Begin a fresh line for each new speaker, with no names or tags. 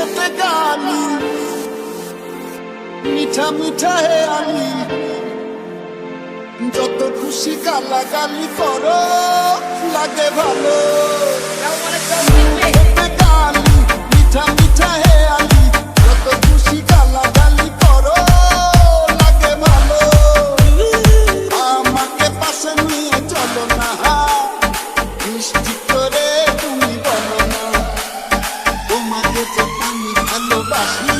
হেতে গালি মিঠা মিঠা হে আলি যত খুশি গালাগালি করো লাগে ভালো হেতে গালি মিঠা মিঠা হে আলি যত খুশি গালাগালি করো লাগে ভালো আমাকে পাশে নিয়ে চলো না মিষ্টি করে তুমি বলো না তোমাকে যে আমি ভালোবাসি